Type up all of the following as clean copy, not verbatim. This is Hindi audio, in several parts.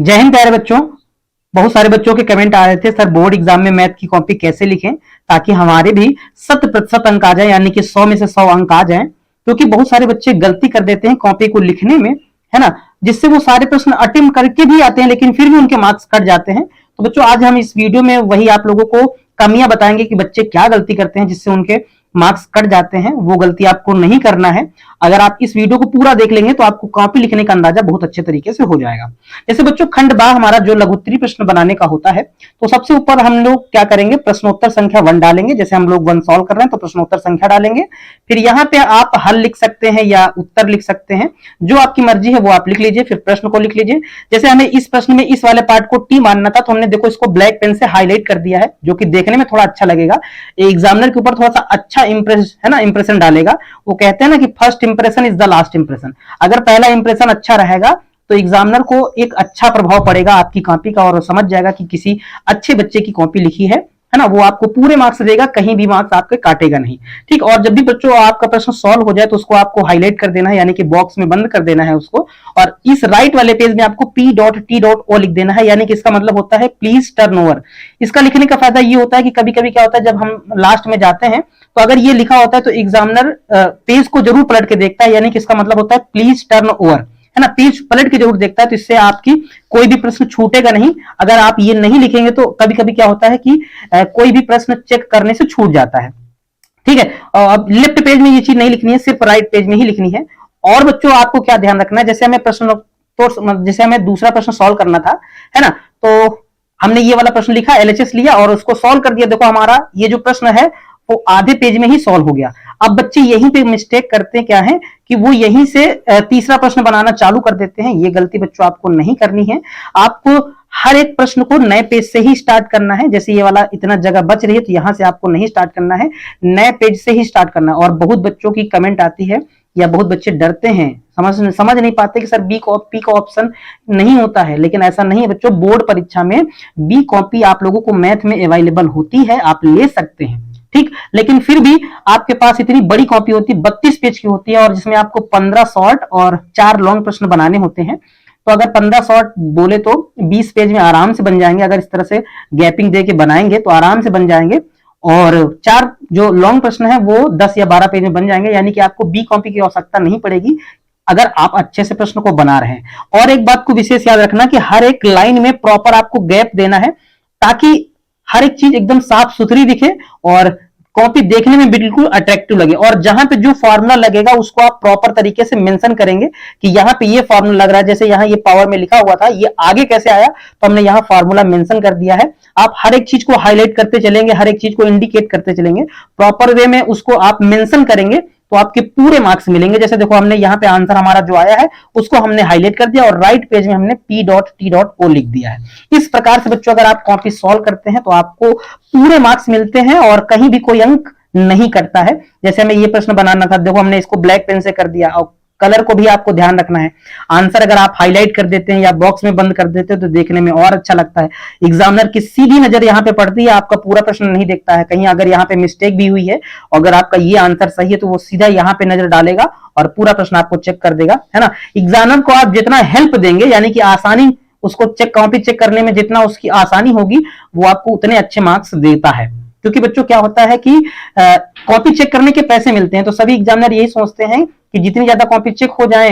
जय हिंद प्यारे बच्चों। बहुत सारे बच्चों के कमेंट आ रहे थे, सर बोर्ड एग्जाम में मैथ की कॉपी कैसे लिखें ताकि हमारे भी 100% अंक आ जाए, यानी कि 100 में से 100 अंक आ जाएं। क्योंकि बहुत सारे बच्चे गलती कर देते हैं कॉपी को लिखने में, है ना, जिससे वो सारे प्रश्न अटेम्प्ट करके भी आते हैं लेकिन फिर भी उनके मार्क्स कट जाते हैं। तो बच्चों आज हम इस वीडियो में वही आप लोगों को कमियां बताएंगे कि बच्चे क्या गलती करते हैं जिससे उनके मार्क्स कट जाते हैं। वो गलती आपको नहीं करना है। अगर आप इस वीडियो को पूरा देख लेंगे तो आपको कॉपी लिखने का अंदाजा बहुत अच्छे तरीके से हो जाएगा। जैसे बच्चों खंड बा हमारा जो लघुत्तरी प्रश्न बनाने का होता है, तो सबसे ऊपर हम लोग क्या करेंगे, प्रश्नोत्तर संख्या 1 डालेंगे। जैसे हम लोग 1 सॉल्व कर रहे हैं तो प्रश्नोत्तर संख्या डालेंगे। फिर यहाँ पे आप हल लिख सकते हैं या उत्तर लिख सकते हैं, जो आपकी मर्जी है वो आप लिख लीजिए। फिर प्रश्न को लिख लीजिए। जैसे हमें इस प्रश्न में इस वाले पार्ट को टी मानना था, तो हमने देखो इसको ब्लैक पेन से हाईलाइट कर दिया है, जो कि देखने में थोड़ा अच्छा लगेगा। एग्जामिनर के ऊपर थोड़ा सा अच्छा इंप्रेशन डालेगा। वो कहते हैं ना कि first impression is the last impression. अगर पहला इंप्रेशन अच्छा रहेगा तो एग्जामिनर को एक अच्छा प्रभाव पड़ेगा आपकी कॉपी का, और वो समझ जाएगा कि किसी अच्छे बच्चे की कॉपी लिखी है ना। वो आपको पूरे मार्क्स देगा, कहीं भी मार्क्स आपके काटेगा नहीं। ठीक। और जब भी बच्चों आपका प्रश्न सॉल्व हो जाए तो उसको आपको हाईलाइट कर देना है, यानी कि बॉक्स में बंद कर देना है उसको। और इस राइट वाले पेज में आपको P.T.O लिख देना है, यानी कि इसका मतलब होता है प्लीज टर्न ओवर। इसका लिखने का फायदा ये होता है कि कभी कभी क्या होता है, जब हम लास्ट में जाते हैं तो अगर ये लिखा होता है तो एग्जामिनर पेज को जरूर पलट के देखता है, यानी कि इसका मतलब होता है प्लीज टर्न ओवर, है ना। पेज पलट के जरूर देखता है, तो इससे आपकी कोई भी प्रश्न छूटेगा नहीं। अगर आप ये नहीं लिखेंगे तो कभी कभी क्या होता है कि कोई भी प्रश्न चेक करने से छूट जाता है। ठीक है। अब लेफ्ट पेज में ये चीज नहीं लिखनी है, सिर्फ राइट पेज में ही लिखनी है। और बच्चों आपको क्या ध्यान रखना है, जैसे हमें दूसरा प्रश्न सॉल्व करना था, है ना, तो हमने ये वाला प्रश्न लिखा, एलएचएस लिया और उसको सॉल्व कर दिया। देखो हमारा ये जो प्रश्न है वो आधे पेज में ही सॉल्व हो गया। अब बच्चे यहीं पे मिस्टेक करते हैं, क्या है कि वो यहीं से तीसरा प्रश्न बनाना चालू कर देते हैं। ये गलती बच्चों आपको नहीं करनी है। आपको हर एक प्रश्न को नए पेज से ही स्टार्ट करना है। जैसे ये वाला इतना जगह बच रही है तो यहां से आपको नहीं स्टार्ट करना है, नए पेज से ही स्टार्ट करना है। और बहुत बच्चों की कमेंट आती है या बहुत बच्चे डरते हैं, समझ नहीं पाते कि सर पी का ऑप्शन नहीं होता है। लेकिन ऐसा नहीं है बच्चों, बोर्ड परीक्षा में बी कॉपी आप लोगों को मैथ में अवेलेबल होती है, आप ले सकते हैं। ठीक। लेकिन फिर भी आपके पास इतनी बड़ी कॉपी होती है, 32 पेज की होती है, और जिसमें आपको 15 शॉर्ट और 4 लॉन्ग प्रश्न बनाने होते हैं। तो अगर 15 शॉर्ट बोले तो 20 पेज में आराम से बन जाएंगे। अगर इस तरह से गैपिंग दे के बनाएंगे तो आराम से बन जाएंगे। और 4 जो लॉन्ग प्रश्न है वो 10 या 12 पेज में बन जाएंगे, यानी कि आपको बी कॉपी की आवश्यकता नहीं पड़ेगी अगर आप अच्छे से प्रश्न को बना रहे हैं। और एक बात को विशेष याद रखना कि हर एक लाइन में प्रॉपर आपको गैप देना है, ताकि हर एक चीज एकदम साफ सुथरी दिखे और कॉपी देखने में बिल्कुल अट्रैक्टिव लगे। और जहां पे जो फॉर्मूला लगेगा उसको आप प्रॉपर तरीके से मेंशन करेंगे कि यहाँ पे ये फॉर्मूला लग रहा है। जैसे यहाँ ये पावर में लिखा हुआ था, ये आगे कैसे आया, तो हमने यहाँ फॉर्मूला मेंशन कर दिया है। आप हर एक चीज को हाईलाइट करते चलेंगे, हर एक चीज को इंडिकेट करते चलेंगे, प्रॉपर वे में उसको आप मेंशन करेंगे तो आपके पूरे मार्क्स मिलेंगे। जैसे देखो हमने यहाँ पे आंसर हमारा जो आया है उसको हमने हाईलाइट कर दिया और राइट पेज में हमने P.T.O लिख दिया है। इस प्रकार से बच्चों अगर आप कॉपी सॉल्व करते हैं तो आपको पूरे मार्क्स मिलते हैं और कहीं भी कोई अंक नहीं कटता है। जैसे हमें ये प्रश्न बनाना था, देखो हमने इसको ब्लैक पेन से कर दिया। और कलर को भी आपको ध्यान रखना है। आंसर अगर आप हाईलाइट कर देते हैं या बॉक्स में बंद कर देते हैं तो देखने में और अच्छा लगता है। एग्जामिनर की सीधी नजर यहाँ पे पड़ती है, आपका पूरा प्रश्न नहीं देखता है। कहीं अगर यहाँ पे मिस्टेक भी हुई है, अगर आपका ये आंसर सही है तो वो सीधा यहाँ पे नजर डालेगा और पूरा प्रश्न आपको चेक कर देगा, है ना। एग्जामिनर को आप जितना हेल्प देंगे, यानी कि आसानी उसको कॉपी चेक करने में जितना उसकी आसानी होगी, वो आपको उतने अच्छे मार्क्स देता है। क्योंकि बच्चों क्या होता है कि कॉपी चेक करने के पैसे मिलते हैं, तो सभी एग्जामिनर यही सोचते हैं कि जितनी ज्यादा कॉपी चेक हो जाए,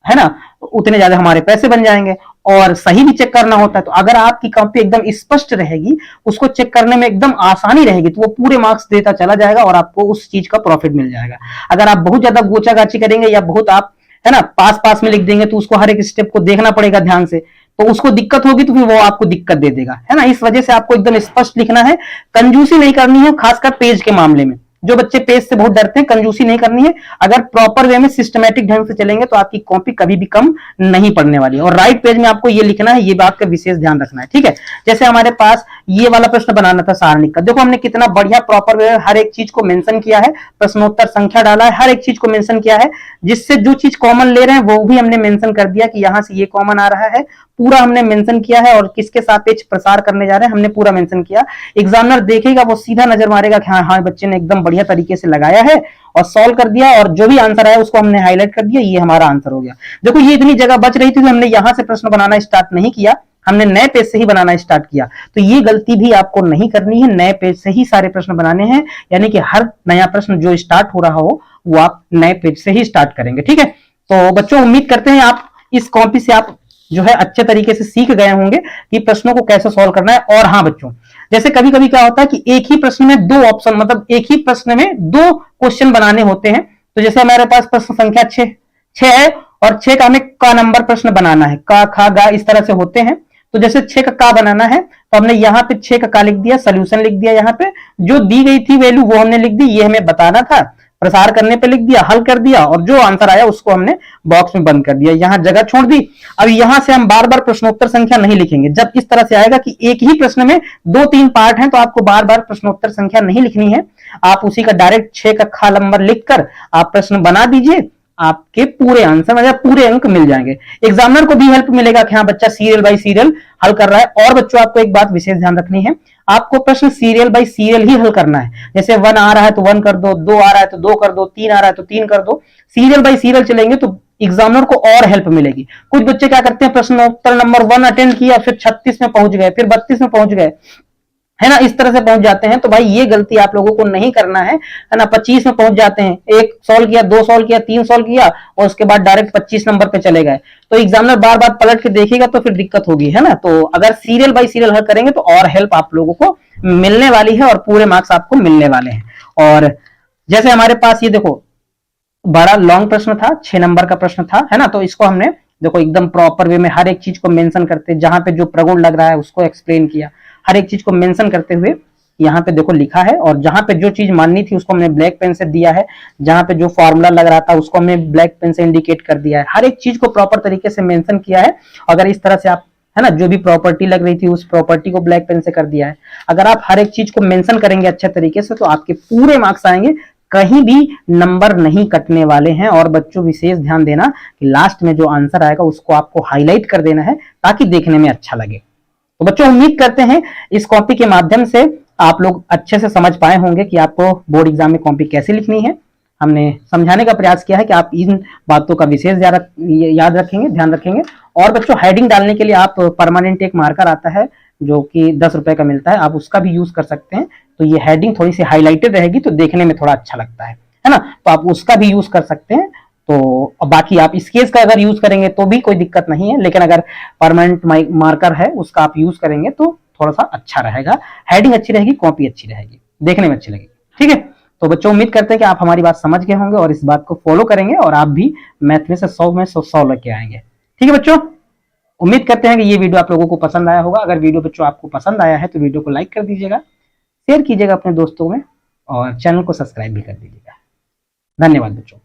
है ना, उतने ज्यादा हमारे पैसे बन जाएंगे। और सही भी चेक करना होता है, तो अगर आपकी कॉपी एकदम स्पष्ट रहेगी, उसको चेक करने में एकदम आसानी रहेगी, तो वो पूरे मार्क्स देता चला जाएगा और आपको उस चीज का प्रॉफिट मिल जाएगा। अगर आप बहुत ज्यादा गोचागाची करेंगे या बहुत आप, है ना, पास में लिख देंगे तो उसको हर एक स्टेप को देखना पड़ेगा ध्यान से, तो उसको दिक्कत होगी, तो फिर वो आपको दिक्कत दे देगा, है ना। इस वजह से आपको एकदम स्पष्ट लिखना है, कंजूसी नहीं करनी है, खासकर पेज के मामले में। जो बच्चे पेज से बहुत डरते हैं, कंजूसी नहीं करनी है। अगर प्रॉपर वे में सिस्टमैटिक ढंग से चलेंगे तो आपकी कॉपी कभी भी कम नहीं पड़ने वाली है। और राइट पेज में आपको ये लिखना है, ये बात का विशेष ध्यान रखना है। ठीक है। जैसे हमारे पास ये वाला प्रश्न बनाना था सारणी का, देखो हमने कितना बढ़िया प्रॉपर वे हर एक चीज को मेंशन किया है, प्रश्नोत्तर संख्या डाला है, हर एक चीज को मेंशन किया है। जिससे जो चीज कॉमन ले रहे हैं वो भी हमने मेंशन कर दिया कि यहां से ये कॉमन आ रहा है, पूरा हमने मेंशन किया है। और किसके सापेक्ष प्रसार करने जा रहे हैं हमने पूरा मेंशन किया। एग्जामिनर देखेगा, वो सीधा नजर मारेगा कि हाँ बच्चे ने एकदम बढ़िया तरीके से लगाया है और सॉल्व कर दिया, और जो भी आंसर आया उसको हमने हाईलाइट कर दिया, ये हमारा आंसर हो गया। देखो ये इतनी जगह बच रही थी तो हमने यहां से प्रश्न बनाना स्टार्ट नहीं किया, हमने नए पेज से ही बनाना स्टार्ट किया। तो ये गलती भी आपको नहीं करनी है, नए पेज से ही सारे प्रश्न बनाने हैं, यानी कि हर नया प्रश्न जो स्टार्ट हो रहा हो वो आप नए पेज से ही स्टार्ट करेंगे। ठीक है, तो बच्चों उम्मीद करते हैं आप इस कॉपी से आप जो है अच्छे तरीके से सीख गए होंगे कि प्रश्नों को कैसे सॉल्व करना है। और हाँ बच्चों, जैसे कभी कभी क्या होता है कि एक ही प्रश्न में दो ऑप्शन, मतलब एक ही प्रश्न में दो क्वेश्चन बनाने होते हैं। तो जैसे हमारे पास प्रश्न संख्या 6 है और 6 का हमें का नंबर प्रश्न बनाना है, का खा गा इस तरह से होते हैं। तो जैसे 6 का बनाना है तो हमने यहाँ पे 6 का लिख दिया, सोल्यूशन लिख दिया, यहाँ पे जो दी गई थी वैल्यू वो हमने लिख दी, ये हमें बताना था, प्रसार करने पे लिख दिया, हल कर दिया और जो आंसर आया उसको हमने बॉक्स में बंद कर दिया, यहां जगह छोड़ दी। अब यहां से हम बार बार प्रश्नोत्तर संख्या नहीं लिखेंगे। जब इस तरह से आएगा कि एक ही प्रश्न में 2-3 पार्ट हैं तो आपको बार बार प्रश्नोत्तर संख्या नहीं लिखनी है, आप उसी का डायरेक्ट 6 का खा नंबर लिखकर आप प्रश्न बना दीजिए, आपके पूरे आंसर मतलब पूरे अंक मिल जाएंगे। एग्जामिनर को भी हेल्प मिलेगा कि हाँ बच्चा सीरियल बाय सीरियल हल कर रहा है। और बच्चों आपको एक बात विशेष ध्यान रखनी है, आपको प्रश्न सीरियल बाय सीरियल ही हल करना है। जैसे 1 आ रहा है तो 1 कर दो, 2 आ रहा है तो 2 कर दो, 3 आ रहा है तो 3 कर दो, सीरियल बाय सीरियल चलेंगे तो एग्जामिनर को और हेल्प मिलेगी। कुछ बच्चे क्या करते हैं, प्रश्नोत्तर नंबर 1 अटेंड किया, फिर 36 में पहुंच गए, फिर 32 में पहुंच गए, है ना, इस तरह से पहुंच जाते हैं। तो भाई ये गलती आप लोगों को नहीं करना है ना। 25 में पहुंच जाते हैं, 1 सॉल्व किया, 2 सॉल्व किया, 3 सॉल्व किया और उसके बाद डायरेक्ट 25 नंबर पे चले गए, तो एग्जामिनर बार बार पलट के देखेगा तो फिर दिक्कत होगी, है ना। तो अगर सीरियल बाय सीरियल हल करेंगे तो और हेल्प आप लोगों को मिलने वाली है और पूरे मार्क्स आपको मिलने वाले हैं। और जैसे हमारे पास ये देखो बड़ा लॉन्ग प्रश्न था, 6 नंबर का प्रश्न था, है ना। तो इसको हमने देखो एकदम प्रॉपर वे में हर एक चीज को मेंशन करते, जहां पे जो प्रगुण लग रहा है उसको एक्सप्लेन किया, हर एक चीज को मेंशन करते हुए यहाँ पे देखो लिखा है। और जहां पे जो चीज माननी थी उसको हमने ब्लैक पेन से दिया है, जहां पे जो फॉर्मूला लग रहा था उसको हमने ब्लैक पेन से इंडिकेट कर दिया है, हर एक चीज को प्रॉपर तरीके से मेंशन किया है। अगर इस तरह से आप, है ना, जो भी प्रॉपर्टी लग रही थी उस प्रॉपर्टी को ब्लैक पेन से कर दिया है। अगर आप हर एक चीज को मेंशन करेंगे अच्छे तरीके से तो आपके पूरे मार्क्स आएंगे, कहीं भी नंबर नहीं कटने वाले हैं। और बच्चों विशेष ध्यान देना कि लास्ट में जो आंसर आएगा उसको आपको हाईलाइट कर देना है ताकि देखने में अच्छा लगे। तो बच्चों उम्मीद करते हैं इस कॉपी के माध्यम से आप लोग अच्छे से समझ पाए होंगे कि आपको बोर्ड एग्जाम में कॉपी कैसे लिखनी है। हमने समझाने का प्रयास किया है कि आप इन बातों का विशेष याद रखेंगे, ध्यान रखेंगे। और बच्चों हेडिंग डालने के लिए आप परमानेंट एक मार्कर आता है जो कि 10 रुपए का मिलता है, आप उसका भी यूज कर सकते हैं। तो ये हेडिंग थोड़ी सी हाईलाइटेड रहेगी तो देखने में थोड़ा अच्छा लगता है ना, तो आप उसका भी यूज कर सकते हैं। तो बाकी आप स्केच का अगर यूज करेंगे तो भी कोई दिक्कत नहीं है, लेकिन अगर परमानेंट मार्कर है उसका आप यूज करेंगे तो थोड़ा सा अच्छा रहेगा, हेडिंग अच्छी रहेगी, कॉपी अच्छी रहेगी, देखने में अच्छी लगेगी। ठीक है, तो बच्चों उम्मीद करते हैं कि आप हमारी बात समझ गए होंगे और इस बात को फॉलो करेंगे और आप भी मैथ में से 100 में 100 लेके आएंगे। ठीक है बच्चों, उम्मीद करते हैं कि ये वीडियो आप लोगों को पसंद आया होगा। अगर वीडियो बच्चों आपको पसंद आया है तो वीडियो को लाइक कर दीजिएगा, शेयर कीजिएगा अपने दोस्तों में और चैनल को सब्सक्राइब भी कर दीजिएगा। धन्यवाद बच्चों।